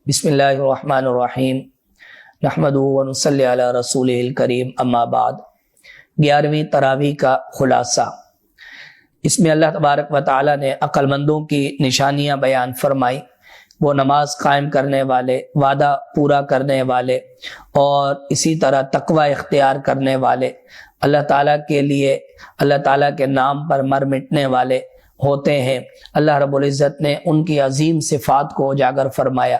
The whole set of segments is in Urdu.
بسم اللہ الرحمن الرحیم نحمدہ ونصلی علی رسولہ الکریم اما بعد۔ 11ویں تراویح کا خلاصہ۔ اس میں اللہ تبارک و تعالی نے عقل مندوں کی نشانیاں بیان فرمائی، وہ نماز قائم کرنے والے، وعدہ پورا کرنے والے اور اسی طرح تقوی اختیار کرنے والے، اللہ تعالیٰ کے لیے اللہ تعالیٰ کے نام پر مر مٹنے والے ہوتے ہیں۔ اللہ رب العزت نے ان کی عظیم صفات کو اجاگر فرمایا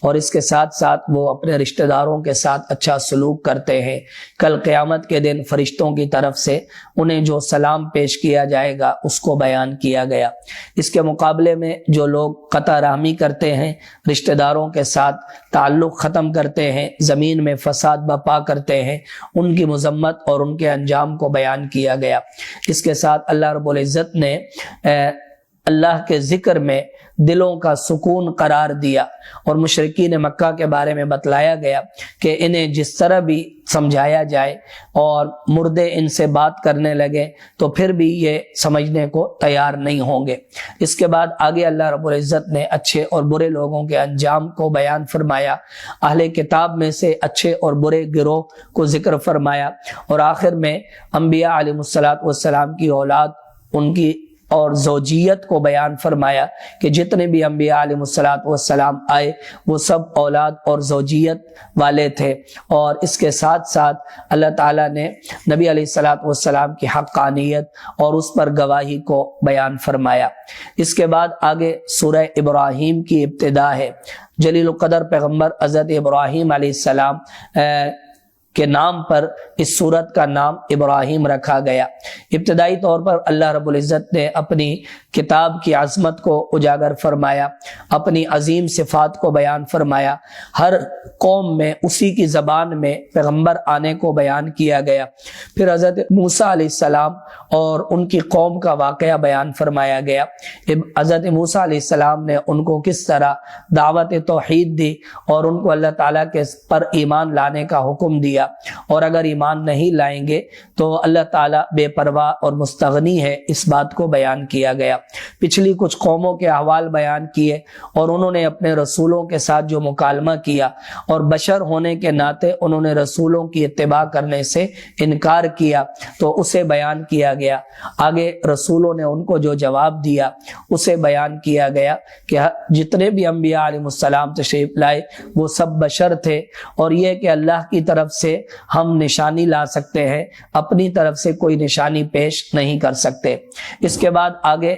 اور اس کے ساتھ ساتھ وہ اپنے رشتہ داروں کے ساتھ اچھا سلوک کرتے ہیں۔ کل قیامت کے دن فرشتوں کی طرف سے انہیں جو سلام پیش کیا جائے گا اس کو بیان کیا گیا۔ اس کے مقابلے میں جو لوگ قطع رحمی کرتے ہیں، رشتہ داروں کے ساتھ تعلق ختم کرتے ہیں، زمین میں فساد برپا کرتے ہیں، ان کی مذمت اور ان کے انجام کو بیان کیا گیا۔ اس کے ساتھ اللہ رب العزت نے اللہ کے ذکر میں دلوں کا سکون قرار دیا اور مشرکین مکہ کے بارے میں بتلایا گیا کہ انہیں جس طرح بھی سمجھایا جائے اور مردے ان سے بات کرنے لگے تو پھر بھی یہ سمجھنے کو تیار نہیں ہوں گے۔ اس کے بعد آگے اللہ رب العزت نے اچھے اور برے لوگوں کے انجام کو بیان فرمایا، اہل کتاب میں سے اچھے اور برے گروہ کو ذکر فرمایا اور آخر میں انبیاء علیہ السلام کی اولاد، ان کی اور زوجیت کو بیان فرمایا کہ جتنے بھی انبیاء علیہ السلام آئے وہ سب اولاد اور زوجیت والے تھے، اور اس کے ساتھ ساتھ اللہ تعالیٰ نے نبی علیہ السلام کی حقانیت اور اس پر گواہی کو بیان فرمایا۔ اس کے بعد آگے سورہ ابراہیم کی ابتدا ہے۔ جلیل القدر پیغمبر حضرت ابراہیم علیہ السلام کے نام پر اس سورت کا نام ابراہیم رکھا گیا۔ ابتدائی طور پر اللہ رب العزت نے اپنی کتاب کی عظمت کو اجاگر فرمایا، اپنی عظیم صفات کو بیان فرمایا، ہر قوم میں اسی کی زبان میں پیغمبر آنے کو بیان کیا گیا۔ پھر حضرت موسیٰ علیہ السلام اور ان کی قوم کا واقعہ بیان فرمایا گیا۔ حضرت موسیٰ علیہ السلام نے ان کو کس طرح دعوت توحید دی اور ان کو اللہ تعالیٰ کے پر ایمان لانے کا حکم دیا، اور اگر ایمان نہیں لائیں گے تو اللہ تعالیٰ بے پرواہ اور مستغنی ہے، اس بات کو بیان کیا گیا۔ پچھلی کچھ قوموں کے احوال بیان کیے اور انہوں نے اپنے رسولوں کے ساتھ جو مکالمہ کیا اور بشر ہونے کے ناطے انہوں نے رسولوں کی اتباع کرنے سے انکار کیا تو اسے بیان کیا گیا۔ آگے رسولوں نے ان کو جو جواب دیا اسے بیان کیا گیا کہ جتنے بھی انبیاء علیہ السلام تشریف لائے وہ سب بشر تھے، اور یہ کہ اللہ کی طرف سے ہم نشانی لا سکتے ہیں، اپنی طرف سے کوئی نشانی پیش نہیں کر سکتے۔ اس کے بعد آگے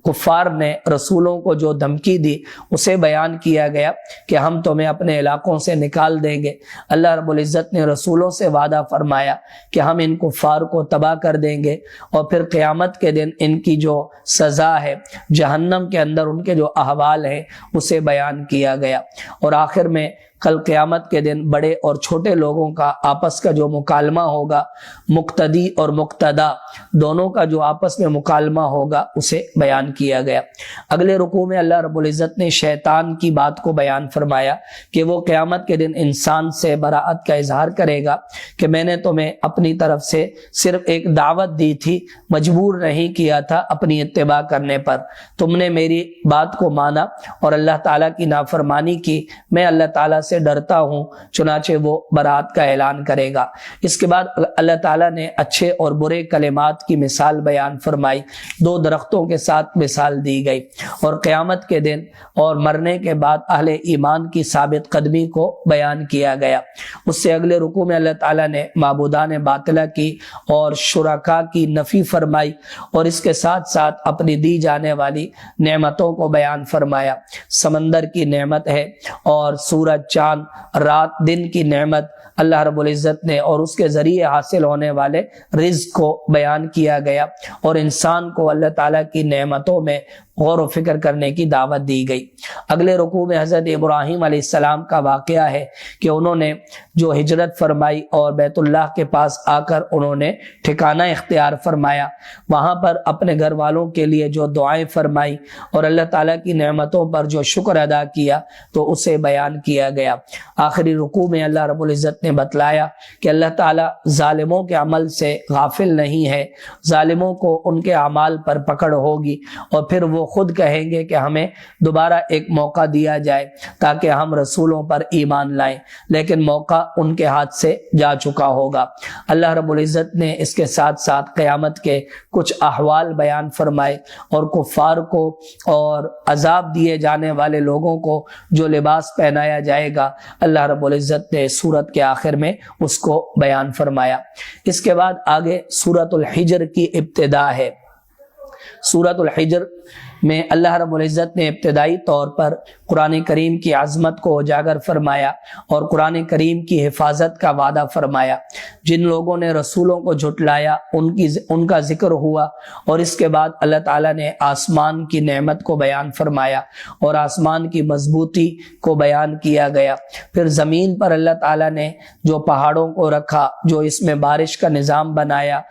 کفار نے رسولوں کو جو دھمکی دی اسے بیان کیا گیا کہ ہم تمہیں اپنے علاقوں سے نکال دیں گے۔ اللہ رب العزت نے رسولوں سے وعدہ فرمایا کہ ہم ان کفار کو تباہ کر دیں گے، اور پھر قیامت کے دن ان کی جو سزا ہے، جہنم کے اندر ان کے جو احوال ہیں اسے بیان کیا گیا۔ اور آخر میں کل قیامت کے دن بڑے اور چھوٹے لوگوں کا آپس کا جو مکالمہ ہوگا، مقتدی اور مقتدا دونوں کا جو آپس میں مکالمہ ہوگا اسے بیان کیا گیا۔ اگلے رکوع میں اللہ رب العزت نے شیطان کی بات کو بیان فرمایا کہ وہ قیامت کے دن انسان سے براءت کا اظہار کرے گا کہ میں نے تمہیں اپنی طرف سے صرف ایک دعوت دی تھی، مجبور نہیں کیا تھا اپنی اتباع کرنے پر، تم نے میری بات کو مانا اور اللہ تعالیٰ کی نافرمانی کی، میں اللہ تعالیٰ سے ڈرتا ہوں، چنانچہ وہ برات کا اعلان کرے گا۔ اس کے بعد اللہ تعالیٰ نے اچھے اور برے کلمات کی مثال بیان فرمائی، دو درختوں کے ساتھ مثال دی گئی، اور قیامت کے دن اور مرنے کے بعد اہل ایمان کی ثابت قدمی کو بیان کیا گیا۔ اس سے اگلے رکوع میں اللہ تعالیٰ نے معبودان باطلہ کی اور شرکا کی نفی فرمائی، اور اس کے ساتھ ساتھ اپنی دی جانے والی نعمتوں کو بیان فرمایا۔ سمندر کی نعمت ہے اور سورج، چاند، رات، دن کی نعمت اللہ رب العزت نے اور اس کے ذریعے حاصل ہونے والے رزق کو بیان کیا گیا، اور انسان کو اللہ تعالیٰ کی نعمتوں میں غور و فکر کرنے کی دعوت دی گئی۔ اگلے رکوع میں حضرت ابراہیم علیہ السلام کا واقعہ ہے کہ انہوں نے جو ہجرت فرمائی اور بیت اللہ کے پاس آ کر انہوں نے ٹھکانہ اختیار فرمایا، وہاں پر اپنے گھر والوں کے لیے جو دعائیں فرمائی اور اللہ تعالیٰ کی نعمتوں پر جو شکر ادا کیا تو اسے بیان کیا گیا۔ آخری رکوع میں اللہ رب العزت نے بتلایا کہ اللہ تعالیٰ ظالموں کے عمل سے غافل نہیں ہے، ظالموں کو ان کے اعمال پر پکڑ ہوگی اور پھر وہ خود کہیں گے کہ ہمیں دوبارہ ایک موقع دیا جائے تاکہ ہم رسولوں پر ایمان لائیں، لیکن موقع ان کے ہاتھ سے جا چکا ہوگا۔ اللہ رب العزت نے اس کے ساتھ ساتھ قیامت کے کچھ احوال بیان فرمائے اور کفار کو اور عذاب دیے جانے والے لوگوں کو جو لباس پہنایا جائے گا، اللہ رب العزت نے سورت کے آخر میں اس کو بیان فرمایا۔ اس کے بعد آگے سورت الحجر کی ابتدا ہے۔ سورت الحجر میں اللہ رب العزت نے ابتدائی طور پر قرآن کریم کی عظمت کو اجاگر فرمایا اور قرآن کریم کی حفاظت کا وعدہ فرمایا۔ جن لوگوں نے رسولوں کو جھٹلایا ان کا ذکر ہوا، اور اس کے بعد اللہ تعالیٰ نے آسمان کی نعمت کو بیان فرمایا اور آسمان کی مضبوطی کو بیان کیا گیا۔ پھر زمین پر اللہ تعالیٰ نے جو پہاڑوں کو رکھا، جو اس میں بارش کا نظام بنایا،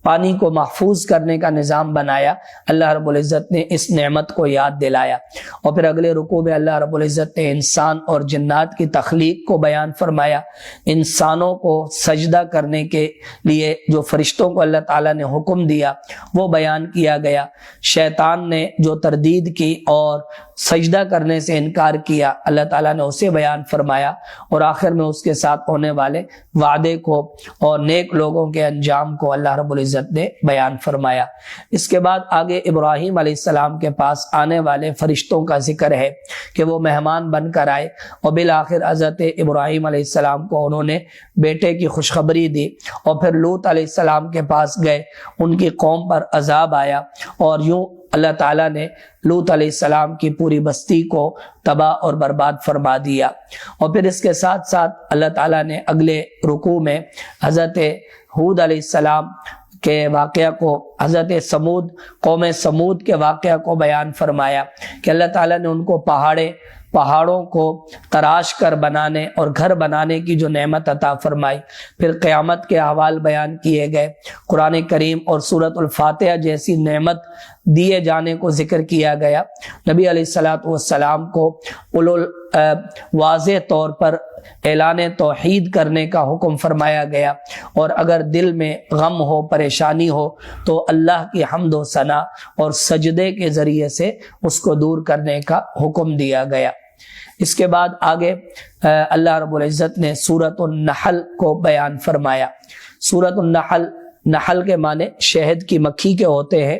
پانی کو محفوظ کرنے کا نظام بنایا، اللہ رب العزت نے اس نعمت کو یاد دلایا۔ اور پھر اگلے رکوع میں اللہ رب العزت نے انسان اور جنات کی تخلیق کو بیان فرمایا۔ انسانوں کو سجدہ کرنے کے لیے جو فرشتوں کو اللہ تعالیٰ نے حکم دیا وہ بیان کیا گیا۔ شیطان نے جو تردید کی اور سجدہ کرنے سے انکار کیا، اللہ تعالیٰ نے اسے بیان فرمایا، اور آخر میں اس کے ساتھ ہونے والے وعدے کو اور نیک لوگوں کے انجام کو اللہ رب العزت نے بیان فرمایا۔ اس کے بعد آگے ابراہیم علیہ السلام کے پاس آنے والے فرشتوں کا ذکر ہے کہ وہ مہمان بن کر آئے، اور بالآخر حضرت ابراہیم علیہ السلام کو انہوں نے بیٹے کی خوشخبری دی، اور پھر لوط علیہ السلام کے پاس گئے، ان کی قوم پر عذاب آیا، اور یوں اللہ تعالیٰ نے لوط علیہ السلام کی پوری بستی کو تباہ اور برباد فرما دیا۔ اور پھر اس کے ساتھ ساتھ اللہ تعالیٰ نے اگلے رکوع میں حضرت ہود علیہ السلام کے واقعہ کو، حضرت سمود، قوم سمود کے واقعہ کو بیان فرمایا کہ اللہ تعالیٰ نے ان کو پہاڑوں کو تراش کر بنانے اور گھر بنانے کی جو نعمت عطا فرمائی۔ پھر قیامت کے احوال بیان کیے گئے، قرآن کریم اور سورۃ الفاتحہ جیسی نعمت دیے جانے کو ذکر کیا گیا۔ نبی علیہ الصلوۃ والسلام کو واضح طور پر اعلان توحید کرنے کا حکم فرمایا گیا، اور اگر دل میں غم ہو، پریشانی ہو، تو اللہ کی حمد و ثنا اور سجدے کے ذریعے سے اس کو دور کرنے کا حکم دیا گیا۔ اس کے بعد آگے اللہ رب العزت نے سورۃ النحل کو بیان فرمایا۔ سورۃ النحل، نحل کے معنی شہد کی مکھی کے ہوتے ہیں۔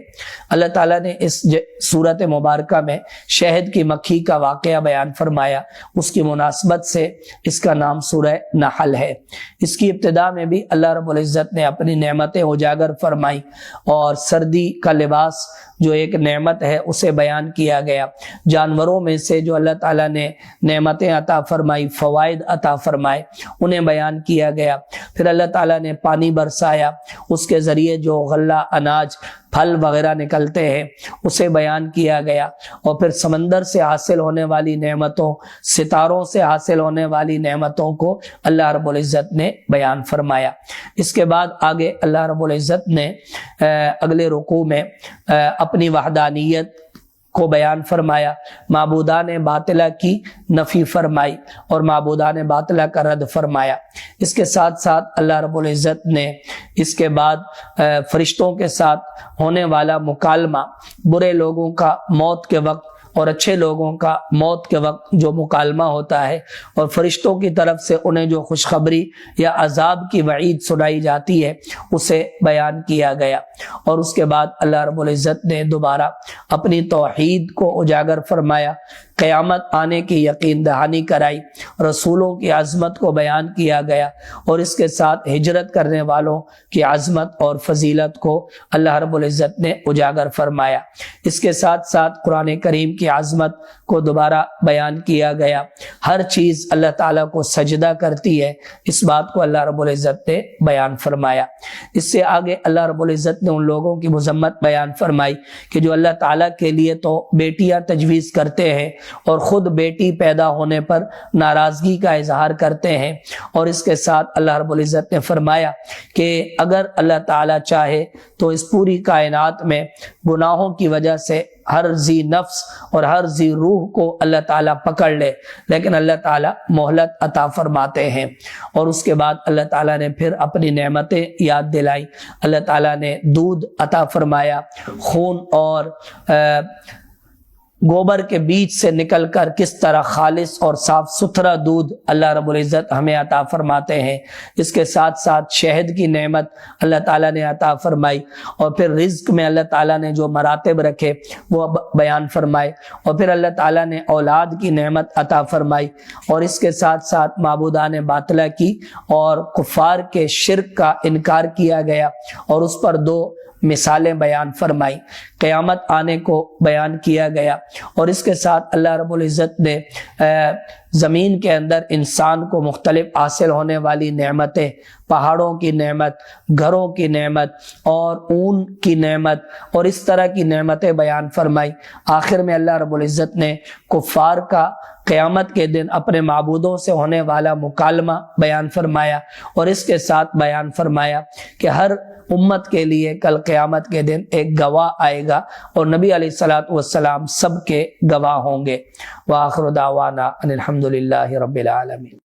اللہ تعالیٰ نے اس سورت مبارکہ میں شہد کی مکھی کا واقعہ بیان فرمایا، اس کی مناسبت سے اس کا نام سورہ نحل ہے۔ اس کی ابتدا میں بھی اللہ رب العزت نے اپنی نعمتیں اجاگر فرمائی، اور سردی کا لباس جو ایک نعمت ہے اسے بیان کیا گیا۔ جانوروں میں سے جو اللہ تعالیٰ نے نعمتیں عطا فرمائی، فوائد عطا فرمائے، انہیں بیان کیا گیا۔ پھر اللہ تعالیٰ نے پانی برسایا، اس کے ذریعے جو غلہ، اناج، پھل وغیرہ نکلتے ہیں اسے بیان کیا گیا، اور پھر سمندر سے حاصل ہونے والی نعمتوں، ستاروں سے حاصل ہونے والی نعمتوں کو اللہ رب العزت نے بیان فرمایا۔ اس کے بعد آگے اللہ رب العزت نے اگلے رکوع میں اپنی وحدانیت کو بیان فرمایا، معبودان باطلہ کی نفی فرمائی اور معبودان باطلہ کا رد فرمایا۔ اس کے ساتھ ساتھ اللہ رب العزت نے اس کے بعد فرشتوں کے ساتھ ہونے والا مکالمہ، برے لوگوں کا موت کے وقت اور اچھے لوگوں کا موت کے وقت جو مکالمہ ہوتا ہے، اور فرشتوں کی طرف سے انہیں جو خوشخبری یا عذاب کی وعید سنائی جاتی ہے اسے بیان کیا گیا۔ اور اس کے بعد اللہ رب العزت نے دوبارہ اپنی توحید کو اجاگر فرمایا، قیامت آنے کی یقین دہانی کرائی، رسولوں کی عظمت کو بیان کیا گیا، اور اس کے ساتھ ہجرت کرنے والوں کی عظمت اور فضیلت کو اللہ رب العزت نے اجاگر فرمایا۔ اس کے ساتھ ساتھ قرآن کریم کی عظمت کو دوبارہ بیان کیا گیا۔ ہر چیز اللہ تعالیٰ کو سجدہ کرتی ہے، اس بات کو اللہ رب العزت نے بیان فرمایا۔ اس سے آگے اللہ رب العزت نے ان لوگوں کی مذمت بیان فرمائی کہ جو اللہ تعالیٰ کے لیے تو بیٹیاں تجویز کرتے ہیں اور خود بیٹی پیدا ہونے پر ناراضگی کا اظہار کرتے ہیں، اور اس کے ساتھ اللہ رب العزت نے فرمایا کہ اگر اللہ تعالیٰ چاہے تو اس پوری کائنات میں گناہوں کی وجہ سے ہر ذی نفس اور ہر ذی روح کو اللہ تعالیٰ پکڑ لے، لیکن اللہ تعالیٰ مہلت عطا فرماتے ہیں۔ اور اس کے بعد اللہ تعالیٰ نے پھر اپنی نعمتیں یاد دلائی۔ اللہ تعالیٰ نے دودھ عطا فرمایا، خون اور گوبر کے بیچ سے نکل کر کس طرح خالص اور صاف ستھرا دودھ اللہ رب العزت ہمیں عطا فرماتے ہیں، اس کے ساتھ ساتھ شہد کی نعمت اللہ تعالیٰ نے عطا فرمائی، اور پھر رزق میں اللہ تعالیٰ نے جو مراتب رکھے وہ بیان فرمائے، اور پھر اللہ تعالیٰ نے اولاد کی نعمت عطا فرمائی، اور اس کے ساتھ ساتھ معبودان باطلہ کی اور کفار کے شرک کا انکار کیا گیا، اور اس پر دو مثالیں بیان فرمائی، قیامت آنے کو بیان کیا گیا، اور اس کے ساتھ اللہ رب العزت نے زمین کے اندر انسان کو مختلف حاصل ہونے والی نعمتیں، پہاڑوں کی نعمت، گھروں کی نعمت اور اون کی نعمت اور اس طرح کی نعمتیں بیان فرمائی۔ آخر میں اللہ رب العزت نے کفار کا قیامت کے دن اپنے معبودوں سے ہونے والا مکالمہ بیان فرمایا، اور اس کے ساتھ بیان فرمایا کہ ہر امت کے لیے کل قیامت کے دن ایک گواہ آئے گا، اور نبی علیہ الصلوۃ والسلام سب کے گواہ ہوں گے۔ وآخر دعوانا ان الحمد للہ رب العالمین۔